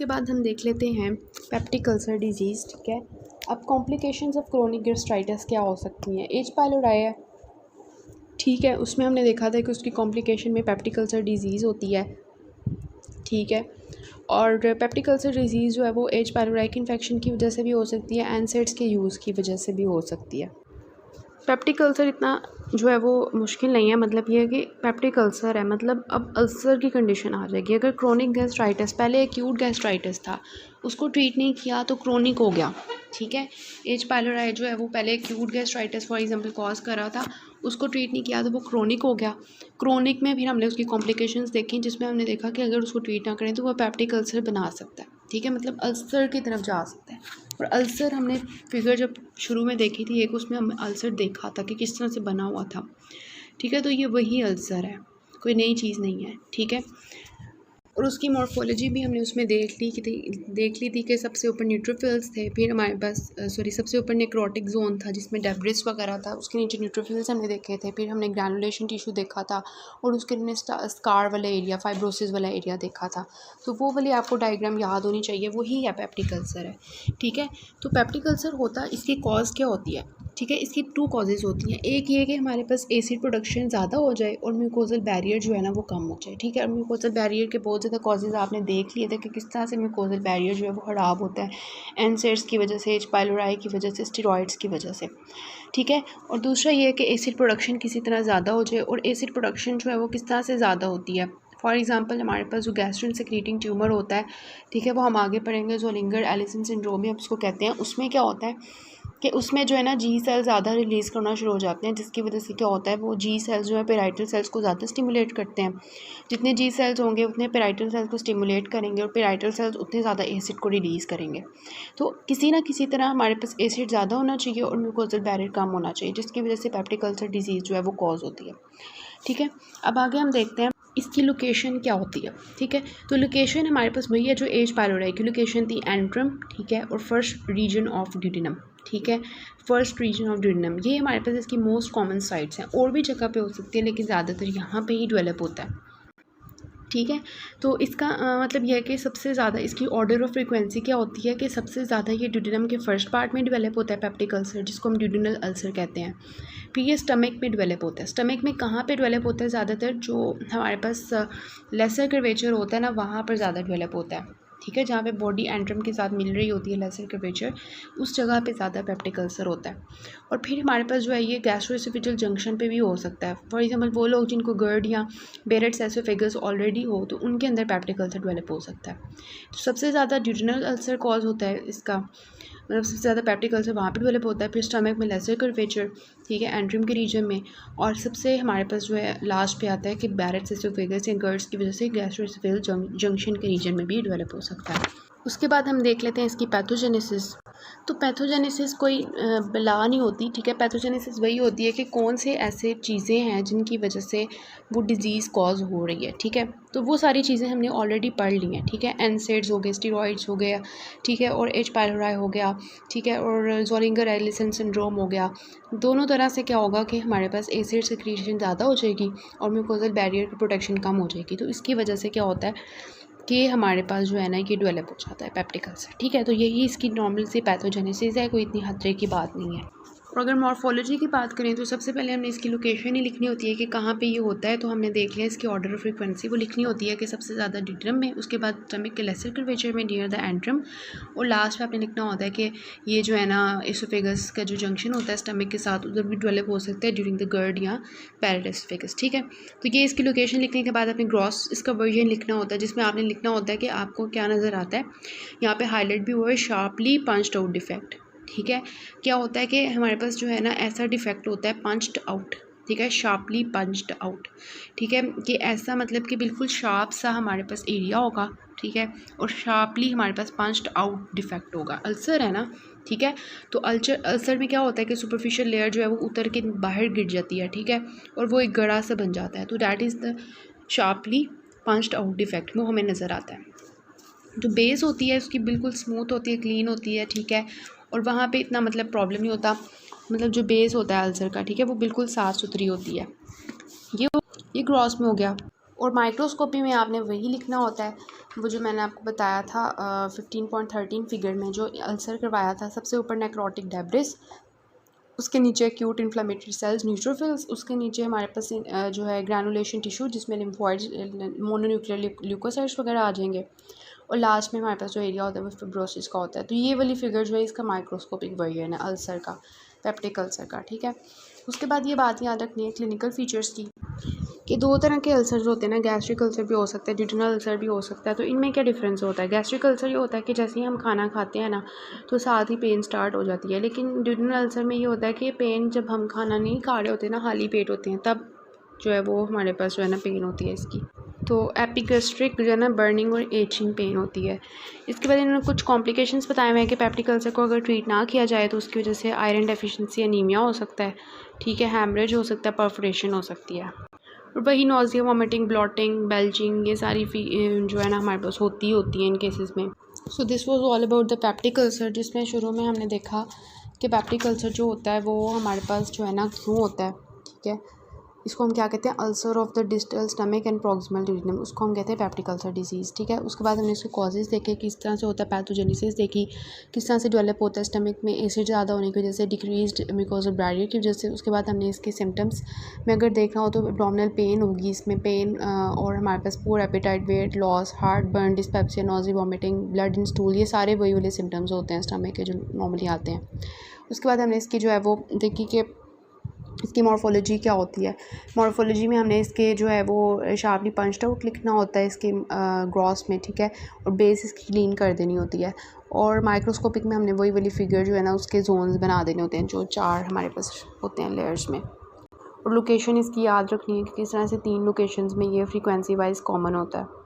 उसके बाद हम देख लेते हैं पेप्टिक अल्सर डिजीज़। ठीक है, अब कॉम्प्लिकेशंस ऑफ क्रोनिक गैस्ट्राइटिस क्या हो सकती हैं। एच पाइलोराई है, ठीक है, उसमें हमने देखा था कि उसकी कॉम्प्लिकेशन में पेप्टिक अल्सर डिजीज़ होती है। ठीक है, और पेप्टिक अल्सर डिजीज़ जो है वो एच पाइलोराई के इन्फेक्शन की वजह से भी हो सकती है, एनसेड्स के यूज़ की वजह से भी हो सकती है। पेप्टिक अल्सर इतना जो है वो मुश्किल नहीं है, मतलब ये है कि पेप्टिक अल्सर है, मतलब अब अल्सर की कंडीशन आ जाएगी। अगर क्रोनिक गैस्ट्राइटिस पहले एक्यूट गैस्ट्राइटिस था, उसको ट्रीट नहीं किया तो क्रोनिक हो गया। ठीक है, एच पाइलोराई जो है वो पहले acute gastritis for example cause कर रहा था, उसको ट्रीट नहीं किया तो वो क्रोनिक हो गया। क्रोनिक में फिर हमने उसकी कॉम्प्लिकेशंस देखी, जिसमें हमने देखा कि अगर उसको ट्रीट ना करें तो वह पेप्टिक अल्सर बना सकता है। ठीक है, मतलब अल्सर की तरफ जा सकता है। और अल्सर हमने फिगर जब शुरू में देखी थी एक, उसमें हमने अल्सर देखा था कि किस तरह से बना हुआ था। ठीक है, तो ये वही अल्सर है, कोई नई चीज़ नहीं है। ठीक है, और उसकी मॉर्फोलॉजी भी हमने उसमें देख ली थी कि सबसे ऊपर न्यूट्रोफिल्स थे, फिर हमारे पास सबसे ऊपर नेक्रोटिक जोन था जिसमें डेब्रिस वगैरह था, उसके नीचे न्यूट्रोफिल्स हमने देखे थे, फिर हमने ग्रैनुलेशन टिश्यू देखा था और उसके हमने स्कार वाला एरिया, फाइब्रोसिस वाला एरिया देखा था। तो वो वाली आपको डायग्राम याद होनी चाहिए, वही है पेप्टिक अल्सर है। ठीक है, तो पेप्टिक अल्सर होता, इसकी कॉज क्या होती है। ठीक है, इसकी 2 कॉजेज़ होती हैं। एक ये कि हमारे पास एसिड प्रोडक्शन ज़्यादा हो जाए और म्यूकोजल बैरियर जो है ना वो कम हो जाए। ठीक है, और म्यूकोजल बैरियर के बहुत ज़्यादा कॉजेज़ आपने देख लिए थे कि किस तरह से म्यूकोजल बैरियर जो है वो ख़राब होता है, एनसेड्स की वजह से, एच पाइलोराई की वजह से, स्टेरॉइड्स की वजह से। ठीक है, और दूसरा ये है कि एसिड प्रोडक्शन किसी तरह ज़्यादा हो जाए, और एसिड प्रोडक्शन जो है वो किस तरह से ज़्यादा होती है। फॉर एग्जांपल हमारे पास जो गैस्ट्रिन सेक्रेटिंग ट्यूमर होता है, ठीक है, वो हम आगे पढ़ेंगे, ज़ोलिंगर एलिसन सिंड्रोम हम उसको कहते हैं। उसमें क्या होता है कि उसमें जो है ना जी सेल ज़्यादा रिलीज़ करना शुरू हो जाते हैं, जिसकी वजह से क्या होता है वो जी सेल्स जो है पेराइटल सेल्स को ज़्यादा स्टिमुलेट करते हैं। जितने जी सेल्स होंगे उतने पेराइटल सेल्स को स्टिमुलेट करेंगे और पेराइटल सेल्स उतने ज़्यादा एसिड को रिलीज़ करेंगे। तो किसी ना किसी तरह हमारे पास एसिड ज़्यादा होना चाहिए और म्यूकोजल बैरियर कम होना चाहिए, जिसकी वजह से पेप्टिक अल्सर डिजीज़ जो है वो कॉज होती है। ठीक है, अब आगे हम देखते हैं इसकी लोकेशन क्या होती है। ठीक है, तो लोकेशन हमारे पास वही है जो एच पाइलोराई की लोकेशन थी, एंट्रम। ठीक है, और फर्स्ट रीजन ऑफ ड्यूडेनम। ठीक है, फर्स्ट रीजन ऑफ ड्यूडेनम, ये हमारे पास इसकी मोस्ट कॉमन साइट्स हैं। और भी जगह पे हो सकती है लेकिन ज़्यादातर यहाँ पे ही डेवलप होता है। ठीक है, तो इसका मतलब यह है कि सबसे ज़्यादा इसकी ऑर्डर ऑफ फ्रीक्वेंसी क्या होती है कि सबसे ज़्यादा ये ड्यूडेनम के फर्स्ट पार्ट में डेवलप होता है पेप्टिक अल्सर, जिसको हम ड्यूडेनल अल्सर कहते हैं। फिर ये स्टमक में डेवलप होता है। स्टमक में कहाँ पे डेवलप होता है, ज़्यादातर जो हमारे पास लेसर कर्वेचर होता है ना, वहाँ पर ज़्यादा डेवलप होता है। ठीक है, जहाँ पे बॉडी एंट्रम के साथ मिल रही होती है लेसर कर्वेचर, उस जगह पे ज़्यादा पेप्टिक अल्सर होता है। और फिर हमारे पास जो है ये गैस्ट्रोएसोफेजियल जंक्शन पे भी हो सकता है। फॉर एग्जांपल वो लोग जिनको गर्ड या बेरेट्स एसोफेगस ऑलरेडी हो तो उनके अंदर पेप्टिक अल्सर डेवलप हो सकता है। तो सबसे ज़्यादा ड्यूडेनल अल्सर कॉज होता है इसका, मतलब सबसे ज़्यादा पेप्टिक अल्सर वहाँ पे डेवलप होता है। फिर स्टमक में लेसर कर्वेचर, ठीक है, एंट्रम के रीजन में, और सबसे हमारे पास जो है लास्ट पे आता है कि बैरेट्स एसोफेगस या गर्ड्स की वजह से गैस्ट्रोएसोफेजियल जंक्शन के रीजन में भी डेवलप हो सकता है। उसके बाद हम देख लेते हैं इसकी पैथोजेनेसिस। तो पैथोजेनेसिस कोई बला नहीं होती। ठीक है, पैथोजेनेसिस वही होती है कि कौन से ऐसे चीज़ें हैं जिनकी वजह से वो डिज़ीज़ कॉज हो रही है। ठीक है, तो वो सारी चीज़ें हमने ऑलरेडी पढ़ ली हैं। ठीक है, एनसेड्स हो गए, स्टेरॉइड्स हो गया, ठीक है, और एच पाइलोराई हो गया, ठीक है, और ज़ोलिंगर एलिसन सिंड्रोम हो गया। दोनों तरह से क्या होगा कि हमारे पास एसिड सिक्रीशन ज़्यादा हो जाएगी और म्यूकोजल बैरियर की प्रोटेक्शन कम हो जाएगी। तो इसकी वजह से क्या होता है कि हमारे पास जो है ना ये डेवलप हो जाता है पेप्टिक अल्सर। ठीक है, तो यही इसकी नॉर्मल सी पैथोजेनेसिस है, कोई इतनी खतरे की बात नहीं है। और अगर मॉर्फोलॉजी की बात करें तो सबसे पहले हमने इसकी लोकेशन ही लिखनी होती है कि कहाँ पे ये होता है। तो हमने देख लिया इसकी ऑर्डर ऑफ फ्रीक्वेंसी वो लिखनी होती है कि सबसे ज़्यादा ड्यूडेनम में, उसके बाद स्टमक के लेसर कर्वेचर में नियर द एंट्रम, और लास्ट में आपने लिखना होता है कि ये जो है ना एसोफेगस का जो जंक्शन होता है स्टमक के साथ, उधर भी डेवलप हो सकता है ड्यूरिंग द गर्ड या पैराएसोफेगस। ठीक है, तो ये इसकी लोकेशन लिखने के बाद आपने ग्रॉस इसका वर्जन लिखना होता है, जिसमें आपने लिखना होता है कि आपको क्या नज़र आता है। यहाँ पे हाईलाइट भी हुआ है शार्पली पंच्ड आउट डिफेक्ट। ठीक है, क्या होता है कि हमारे पास जो है ना ऐसा डिफेक्ट होता है पंच्ड आउट। ठीक है, शार्पली पंच्ड आउट। ठीक है, कि ऐसा मतलब कि बिल्कुल शार्प सा हमारे पास एरिया होगा। ठीक है, और शार्पली हमारे पास पंच्ड आउट डिफेक्ट होगा। अल्सर है ना, ठीक है, तो अल्सर में क्या होता है कि सुपरफिशियल लेयर जो है वो उतर के बाहर गिर जाती है। ठीक है, और वो एक गड़ा सा बन जाता है, तो that is the sharply punched out defect, वो हमें नज़र आता है। जो बेस होती है उसकी बिल्कुल स्मूथ होती है, क्लीन होती है। ठीक है, और वहाँ पे इतना मतलब प्रॉब्लम नहीं होता, मतलब जो बेस होता है अल्सर का, ठीक है, वो बिल्कुल साफ़ सुथरी होती है। ये ग्रॉस में हो गया। और माइक्रोस्कोपी में आपने वही लिखना होता है वो जो मैंने आपको बताया था 15.13 फिगर में जो अल्सर करवाया था, सबसे ऊपर नेक्रोटिक डेब्रिस, उसके नीचे एक्यूट इन्फ्लेमेटरी सेल्स न्यूट्रोफिल्स, उसके नीचे हमारे पास जो है ग्रैनुलेशन टिश्यू जिसमें लिम्फॉइड्स मोनोन्यूक्लियर ल्यूकोसाइट्स वगैरह आ जाएंगे, और लास्ट में हमारे पास जो एरिया होता है वो फिब्रोसिस का होता है। तो ये वाली फिगर जो है इसका माइक्रोस्कोपिक वर्जन है अल्सर का, पेप्टिक अल्सर का, ठीक है। उसके बाद ये बात याद रखनी है क्लिनिकल फीचर्स की, कि दो तरह के अल्सर्स होते हैं ना, गैस्ट्रिक अल्सर भी हो सकता है, ड्यूडेनल अल्सर भी हो सकता है। तो इनमें क्या डिफरेंस होता है? गैस्ट्रिक अल्सर ये होता है कि जैसे ही हम खाना खाते हैं ना तो साथ ही पेन स्टार्ट हो जाती है, लेकिन ड्यूडेनल अल्सर में ये होता है कि पेन जब हम खाना नहीं खा रहे होते ना, खाली पेट होते हैं, तब जो है वो हमारे पास जो है ना पेन होती है इसकी। तो एपिगैस्ट्रिक जो है ना बर्निंग और एचिंग पेन होती है। इसके बाद इन्होंने कुछ कॉम्प्लिकेशंस बताए हुए हैं कि पेप्टिक अल्सर को अगर ट्रीट ना किया जाए तो उसकी वजह से आयरन डेफिशिएंसी एनीमिया हो सकता है, ठीक है, हैमरेज हो सकता है, परफोरेशन हो सकती है, और वही नोज़िया, वॉमिटिंग, ब्लॉटिंग, बेल्चिंग, ये सारी जो है ना हमारे पास होती हैं इन केसेस में। So this was all about the peptic ulcer, जिसमें शुरू में हमने देखा कि पेप्टिक अल्सर जो होता है वो हमारे पास जो है ना क्यों होता है, ठीक है। इसको हम क्या कहते हैं? Ulcer of the distal stomach and proximal duodenum, उसको हम कहते हैं पेप्टिक अल्सर डिजीज़, ठीक है। उसके बाद हमने इसके कॉजेज़ देखे, किस तरह से होता है, पैथोजेनेसिस देखी, किस तरह से डेवलप होता है स्टमक में एसिड ज़्यादा होने की वजह से, डिक्रीज्ड म्यूकोसा बैरियर की वजह से। उसके बाद हमने इसके सिम्टम्स में अगर देखना हो तो एब्डोमिनल पेन होगी, इसमें पेन और हमारे पास poor appetite, weight loss, heart burn, dyspepsia, nausea, vomiting, blood in stool, ये सारे वही वाले सिम्टम्स होते हैं स्टमक के जो नॉर्मली आते हैं। उसके बाद हमने इसकी जो है वो देखी कि इसकी मॉर्फोलॉजी क्या होती है। मॉर्फोलॉजी में हमने इसके जो है वो शार्पली पंच्ड आउट लिखना होता है इसके ग्रॉस में, ठीक है, और बेस इसकी क्लीन कर देनी होती है। और माइक्रोस्कोपिक में हमने वही वाली फिगर जो है ना उसके जोन्स बना देने होते हैं जो 4 हमारे पास होते हैं लेयर्स में। और लोकेशन इसकी याद रखनी है कि किस तरह से 3 लोकेशंस में ये फ्रीक्वेंसी वाइज कॉमन होता है।